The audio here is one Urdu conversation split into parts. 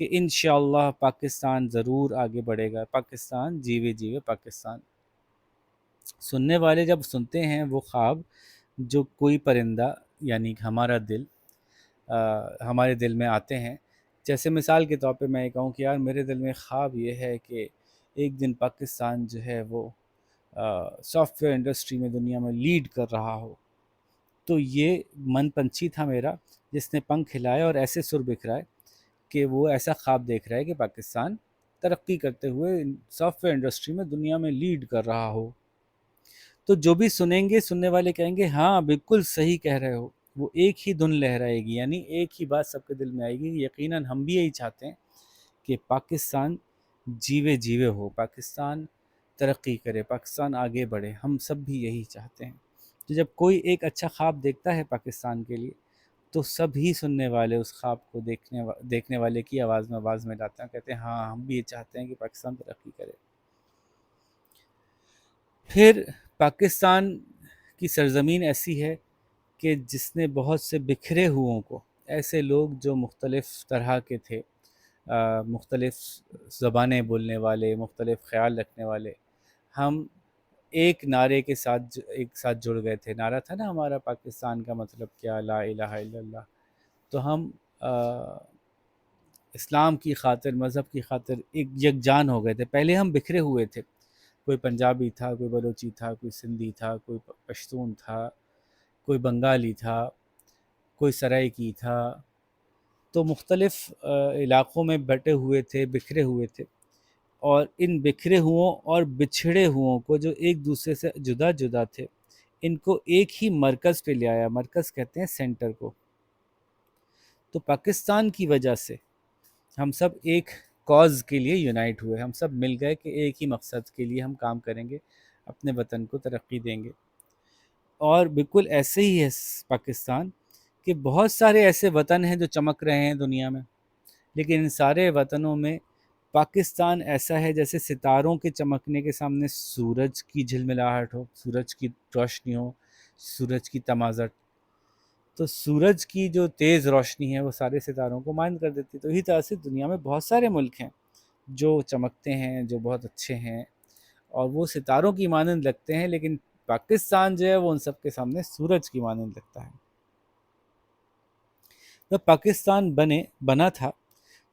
کہ انشاءاللہ پاکستان ضرور آگے بڑھے گا، پاکستان جیوے جیوے پاکستان۔ سننے والے جب سنتے ہیں وہ خواب، جو کوئی پرندہ یعنی کہ ہمارا دل ہمارے دل میں آتے ہیں، جیسے مثال کے طور پہ میں یہ کہوں کہ یار میرے دل میں خواب یہ ہے کہ ایک دن پاکستان جو ہے وہ سافٹ ویئر انڈسٹری میں دنیا میں لیڈ کر رہا ہو، تو یہ من پنچھی تھا میرا جس نے پنکھ ہلائے اور ایسے سر بکھرائے کہ وہ ایسا خواب دیکھ رہا ہے کہ پاکستان ترقی کرتے ہوئے سافٹ ویئر انڈسٹری میں دنیا میں لیڈ کر رہا ہو۔ تو جو بھی سنیں گے، سننے والے کہیں گے ہاں بالکل صحیح کہہ رہے ہو، وہ ایک ہی دھن لہرائے گی، یعنی ایک ہی بات سب کے دل میں آئے گی، یقیناً ہم بھی یہی چاہتے ہیں کہ پاکستان جیوے جیوے ہو، پاکستان ترقی کرے، پاکستان آگے بڑھے، ہم سب بھی یہی چاہتے ہیں۔ تو جب کوئی ایک اچھا خواب دیکھتا ہے پاکستان کے لیے، تو سبھی سننے والے اس خواب کو دیکھنے والے کی آواز میں آواز میں لاتے ہیں، کہتے ہیں ہاں ہم بھی یہ چاہتے ہیں کہ پاکستان ترقی کرے۔ پھر پاکستان کی سرزمین ایسی ہے کہ جس نے بہت سے بکھرے ہوئوں کو، ایسے لوگ جو مختلف طرح کے تھے، مختلف زبانیں بولنے والے، مختلف خیال رکھنے والے، ہم ایک نعرے کے ساتھ ایک ساتھ جڑ گئے تھے۔ نعرہ تھا نا ہمارا پاکستان کا مطلب کیا، لا الہ الا اللہ۔ تو ہم اسلام کی خاطر، مذہب کی خاطر ایک یکجان ہو گئے تھے۔ پہلے ہم بکھرے ہوئے تھے، کوئی پنجابی تھا، کوئی بلوچی تھا، کوئی سندھی تھا، کوئی پشتون تھا، کوئی بنگالی تھا، کوئی سرائکی تھا، تو مختلف علاقوں میں بٹے ہوئے تھے، بکھرے ہوئے تھے، اور ان بکھرے ہوئوں اور بچھڑے ہوئوں کو جو ایک دوسرے سے جدا جدا تھے، ان کو ایک ہی مرکز پہ لے آیا۔ مرکز کہتے ہیں سینٹر کو۔ تو پاکستان کی وجہ سے ہم سب ایک کاز کے لیے یونائٹ ہوئے، ہم سب مل گئے کہ ایک ہی مقصد کے لیے ہم کام کریں گے، اپنے وطن کو ترقی دیں گے۔ اور بالکل ایسے ہی ہے پاکستان، کہ بہت سارے ایسے وطن ہیں جو چمک رہے ہیں دنیا میں، لیکن ان سارے وطنوں میں پاکستان ایسا ہے جیسے ستاروں کے چمکنے کے سامنے سورج کی جھلملاہٹ ہو، سورج کی روشنی ہو، سورج کی تمازٹ۔ تو سورج کی جو تیز روشنی ہے وہ سارے ستاروں کو مائل کر دیتی ہے۔ تو اسی طرح سے دنیا میں بہت سارے ملک ہیں جو چمکتے ہیں، جو بہت اچھے ہیں، اور وہ ستاروں کی مانند لگتے ہیں، لیکن پاکستان جو ہے وہ ان سب کے سامنے سورج کی مانند لگتا ہے۔ جب پاکستان بنا تھا،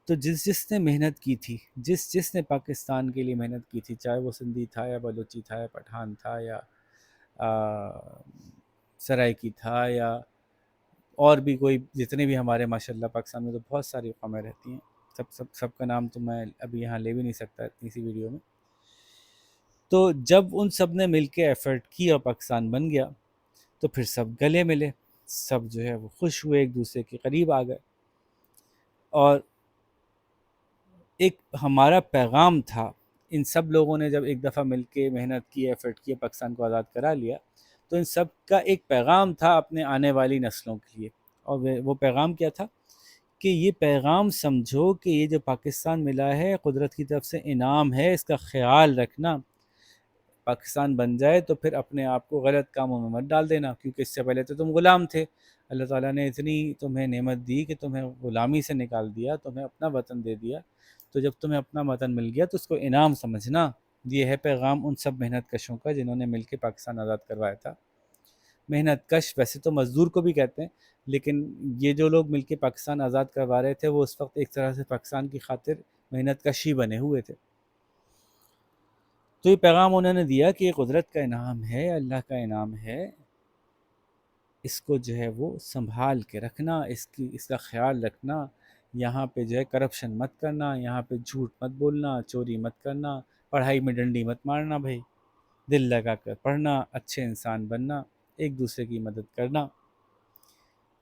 تو جس نے محنت کی تھی، جس نے پاکستان کے لیے محنت کی تھی، چاہے وہ سندھی تھا یا بلوچی تھا یا پٹھان تھا یا سرائکی تھا، یا اور بھی کوئی، جتنے بھی ہمارے ماشاءاللہ پاکستان میں تو بہت ساری قومیں رہتی ہیں، سب کا نام تو میں ابھی یہاں لے بھی نہیں سکتا اتنی سی ویڈیو میں۔ تو جب ان سب نے مل کے ایفرٹ کی اور پاکستان بن گیا، تو پھر سب گلے ملے، سب جو ہے وہ خوش ہوئے، ایک دوسرے کے قریب آ گئے، اور ایک ہمارا پیغام تھا۔ ان سب لوگوں نے جب ایک دفعہ مل کے محنت کی، ایفرٹ کی، پاکستان کو آزاد کرا لیا، تو ان سب کا ایک پیغام تھا اپنے آنے والی نسلوں کے لیے، اور وہ پیغام کیا تھا کہ یہ پیغام سمجھو کہ یہ جو پاکستان ملا ہے قدرت کی طرف سے انعام ہے، اس کا خیال رکھنا۔ پاکستان بن جائے تو پھر اپنے آپ کو غلط کاموں میں مت ڈال دینا، کیونکہ اس سے پہلے تو تم غلام تھے۔ اللہ تعالیٰ نے اتنی تمہیں نعمت دی کہ تمہیں غلامی سے نکال دیا، تمہیں اپنا وطن دے دیا، تو جب تمہیں اپنا وطن مل گیا تو اس کو انعام سمجھنا۔ یہ ہے پیغام ان سب محنت کشوں کا جنہوں نے مل کے پاکستان آزاد کروایا تھا۔ محنت کش ویسے تو مزدور کو بھی کہتے ہیں، لیکن یہ جو لوگ مل کے پاکستان آزاد کروا رہے تھے وہ اس وقت ایک طرح سے پاکستان کی خاطر محنت کش ہی بنے ہوئے تھے۔ تو یہ پیغام انہوں نے دیا کہ یہ قدرت کا انعام ہے، اللہ کا انعام ہے، اس کو جو ہے وہ سنبھال کے رکھنا، اس کا خیال رکھنا، یہاں پہ جو ہے کرپشن مت کرنا، یہاں پہ جھوٹ مت بولنا، چوری مت کرنا، پڑھائی میں ڈنڈی مت مارنا، بھائی دل لگا کر پڑھنا، اچھے انسان بننا، ایک دوسرے کی مدد کرنا۔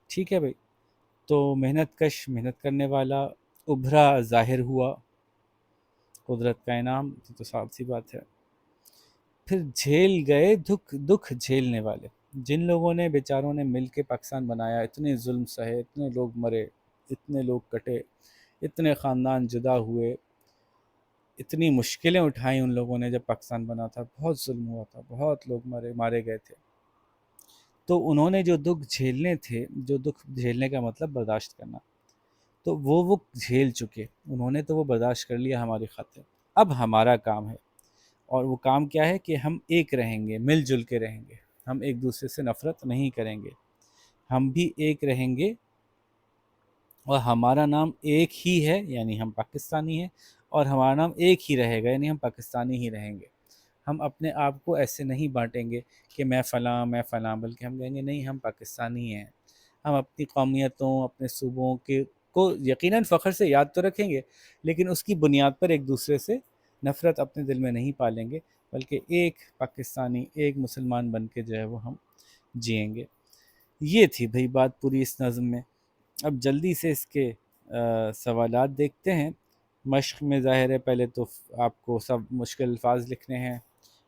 ٹھیک ہے بھائی، تو محنت کش، محنت کرنے والا ابھرا ظاہر ہوا، قدرت کا انعام تو صاف سی بات ہے۔ پھر جھیل گئے دکھ جھیلنے والے، جن لوگوں نے بیچاروں نے مل کے پاکستان بنایا، اتنے ظلم سہے، اتنے لوگ مرے، اتنے لوگ کٹے، اتنے خاندان جدا ہوئے، اتنی مشکلیں اٹھائیں ان لوگوں نے جب پاکستان بنا تھا، بہت ظلم ہوا تھا، بہت لوگ مارے گئے تھے۔ تو انہوں نے جو دکھ جھیلنے تھے، جو دکھ جھیلنے کا مطلب برداشت کرنا، تو وہ جھیل چکے، انہوں نے تو وہ برداشت کر لیا ہماری خاطر. اب ہمارا کام ہے، اور وہ کام کیا ہے کہ ہم ایک رہیں گے، مل جل کے رہیں گے، ہم ایک دوسرے سے نفرت نہیں کریں گے، ہم بھی ایک رہیں گے، اور ہمارا نام ایک ہی ہے یعنی ہم پاکستانی ہیں، اور ہمارا نام ایک ہی رہے گا یعنی ہم پاکستانی ہی رہیں گے. ہم اپنے آپ کو ایسے نہیں بانٹیں گے کہ میں فلاں، بلکہ ہم کہیں گے نہیں، ہم پاکستانی ہیں. ہم اپنی قومیتوں، اپنے صوبوں کے کو یقیناً فخر سے یاد تو رکھیں گے، لیکن اس کی بنیاد پر ایک دوسرے سے نفرت اپنے دل میں نہیں پالیں گے، بلکہ ایک پاکستانی، ایک مسلمان بن کے جو ہے وہ ہم جئیں گے. یہ تھی بھئی بات پوری اس نظم میں. اب جلدی سے اس کے سوالات دیکھتے ہیں. مشق میں ظاہر ہے پہلے تو آپ کو سب مشکل الفاظ لکھنے ہیں،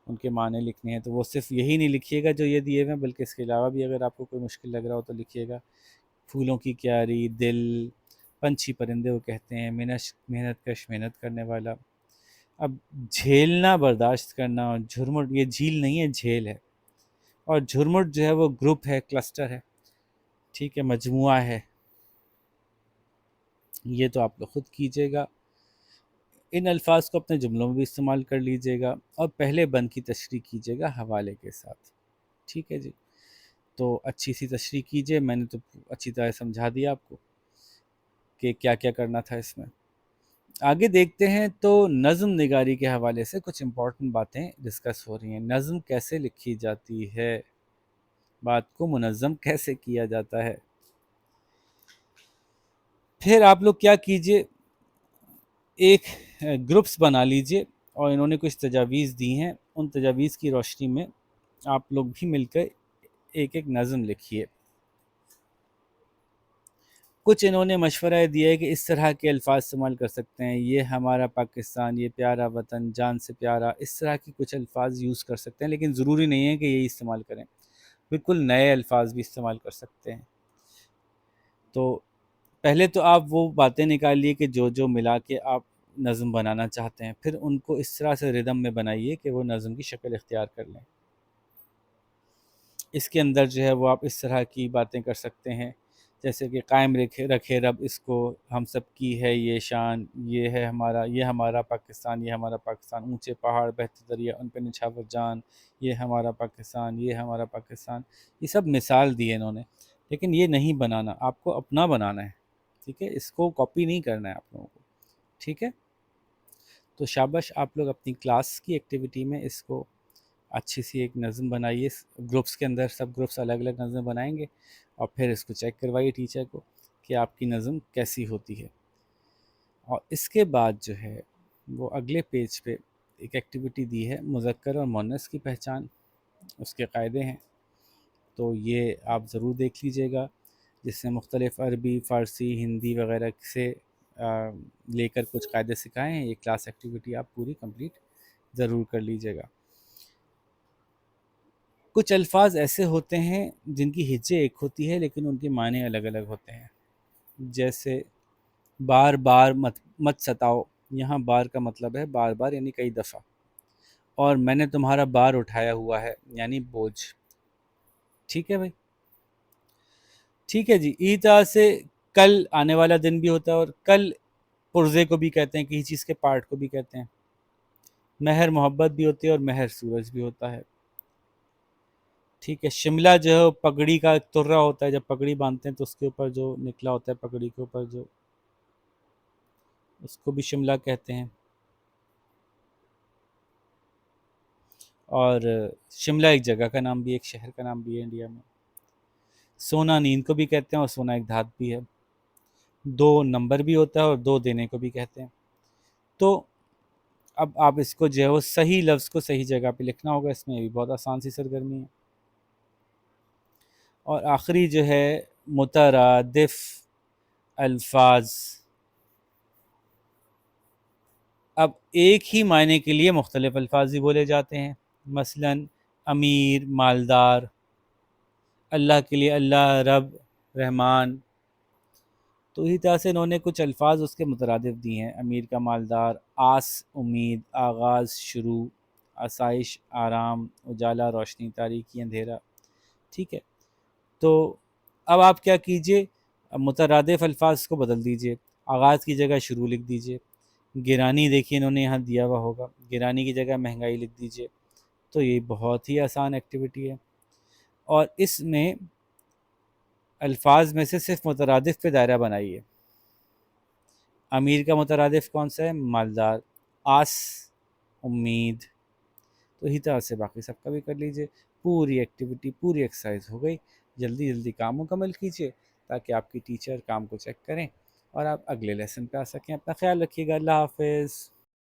ان کے معنی لکھنے ہیں، تو وہ صرف یہی نہیں لکھیے گا جو یہ دیے ہوئے ہیں، بلکہ اس کے علاوہ بھی اگر آپ کو کوئی مشکل لگ رہا ہو تو لکھیے گا. پھولوں کی کیاری، دل، پنچھی پرندے وہ کہتے ہیں، محنت کش، محنت کرنے والا. اب جھیلنا، برداشت کرنا، اور جھرمٹ، یہ جھیل نہیں ہے، جھیل ہے. اور جھرمٹ جو ہے وہ گروپ ہے، کلسٹر ہے، ٹھیک ہے، مجموعہ ہے. یہ تو آپ لوگ خود کیجیے گا. ان الفاظ کو اپنے جملوں میں بھی استعمال کر لیجیے گا، اور پہلے بند کی تشریح کیجیے گا حوالے کے ساتھ. ٹھیک ہے جی. تو اچھی سی تشریح کیجیے. میں نے تو اچھی طرح سمجھا دیا آپ کو کہ کیا کیا کرنا تھا اس میں. آگے دیکھتے ہیں تو نظم نگاری کے حوالے سے کچھ امپورٹنٹ باتیں ڈسکس ہو رہی ہیں. نظم کیسے لکھی جاتی ہے، بات کو منظم کیسے کیا جاتا ہے. پھر آپ لوگ کیا کیجئے، ایک گروپس بنا لیجئے، اور انہوں نے کچھ تجاویز دی ہیں، ان تجاویز کی روشنی میں آپ لوگ بھی مل کر ایک ایک نظم لکھیے. کچھ انہوں نے مشورہ دیا ہے کہ اس طرح کے الفاظ استعمال کر سکتے ہیں، یہ ہمارا پاکستان، یہ پیارا وطن، جان سے پیارا، اس طرح کی کچھ الفاظ یوز کر سکتے ہیں، لیکن ضروری نہیں ہے کہ یہی استعمال کریں. بالکل نئے الفاظ بھی استعمال کر سکتے ہیں. تو پہلے تو آپ وہ باتیں نکالیے کہ جو جو ملا کے آپ نظم بنانا چاہتے ہیں، پھر ان کو اس طرح سے ردم میں بنائیے کہ وہ نظم کی شکل اختیار کر لیں. اس کے اندر جو ہے وہ آپ اس طرح کی باتیں کر سکتے ہیں، جیسے کہ قائم رکھے رب اس کو، ہم سب کی ہے یہ شان، یہ ہے ہمارا، یہ ہمارا پاکستان، یہ ہمارا پاکستان، اونچے پہاڑ بہتے دریا ان پہ نچھاور جان، یہ ہمارا پاکستان، یہ ہمارا پاکستان. یہ سب مثال دی ہے انہوں نے، لیکن یہ نہیں بنانا، آپ کو اپنا بنانا ہے. ٹھیک ہے، اس کو کاپی نہیں کرنا ہے آپ لوگوں کو. ٹھیک ہے، تو شاباش، آپ لوگ اپنی کلاس کی ایکٹیویٹی میں اس کو اچھی سی ایک نظم بنائیے. گروپس کے اندر سب گروپس الگ الگ نظم بنائیں گے، اور پھر اس کو چیک کروائیے ٹیچر کو کہ آپ کی نظم کیسی ہوتی ہے. اور اس کے بعد جو ہے وہ اگلے پیج پہ ایک ایکٹیویٹی دی ہے، مذکر اور مؤنث کی پہچان، اس کے قاعدے ہیں. تو یہ آپ ضرور دیکھ لیجئے گا، جس میں مختلف عربی، فارسی، ہندی وغیرہ سے لے کر کچھ قاعدے سکھائے ہیں. یہ کلاس ایکٹیویٹی آپ پوری کمپلیٹ ضرور کر لیجئے گا. کچھ الفاظ ایسے ہوتے ہیں جن کی ہجے ایک ہوتی ہے لیکن ان کے معنی الگ الگ ہوتے ہیں. جیسے بار بار مت ستاؤ، یہاں بار کا مطلب ہے بار بار یعنی کئی دفعہ. اور میں نے تمہارا بار اٹھایا ہوا ہے یعنی بوجھ. ٹھیک ہے بھائی، ٹھیک ہے جی. اسی طرح سے کل آنے والا دن بھی ہوتا ہے، اور کل پرزے کو بھی کہتے ہیں، کسی چیز کے پارٹ کو بھی کہتے ہیں. مہر محبت بھی ہوتی ہے، اور مہر سورج بھی ہوتا ہے. ٹھیک ہے. شملہ جو ہے پگڑی کا ایک ترہ ہوتا ہے، جب پگڑی باندھتے ہیں تو اس کے اوپر جو نکلا ہوتا ہے پگڑی کے اوپر، جو اس کو بھی شملہ کہتے ہیں. اور شملہ ایک جگہ کا نام بھی ہے، ایک شہر کا نام بھی ہے انڈیا میں. سونا نیند کو بھی کہتے ہیں، اور سونا ایک دھات بھی ہے. دو نمبر بھی ہوتا ہے، اور دو دینے کو بھی کہتے ہیں. تو اب آپ اس کو جو ہے وہ صحیح لفظ کو صحیح جگہ پہ لکھنا ہوگا. اس میں یہ بھی بہت آسان سی سرگرمی ہے. اور آخری جو ہے مترادف الفاظ. اب ایک ہی معنی کے لیے مختلف الفاظ ہی بولے جاتے ہیں. مثلا امیر، مالدار. اللہ کے لیے اللہ، رب، رحمان. تو اسی طرح سے انہوں نے کچھ الفاظ اس کے مترادف دیے ہیں. امیر کا مالدار، آس امید، آغاز شروع، آسائش آرام، اجالا روشنی، تاریکی اندھیرا. ٹھیک ہے. تو اب آپ کیا کیجئے، اب مترادف الفاظ کو بدل دیجئے، آغاز کی جگہ شروع لکھ دیجئے۔ گرانی دیکھیے انہوں نے یہاں دیا ہوا ہوگا، گرانی کی جگہ مہنگائی لکھ دیجئے۔ تو یہ بہت ہی آسان ایکٹیویٹی ہے، اور اس میں الفاظ میں سے صرف مترادف پہ دائرہ بنائیے۔ امیر کا مترادف کون سا ہے؟ مالدار۔ آس، امید۔ تو اسی طرح سے باقی سب کا بھی کر لیجئے۔ پوری ایکٹیویٹی، پوری ایکسرسائز ہو گئی۔ جلدی جلدی کام مکمل کیجئے تاکہ آپ کی ٹیچر کام کو چیک کریں اور آپ اگلے لیسن پہ آ سکیں۔ اپنا خیال رکھیے گا۔ اللہ حافظ۔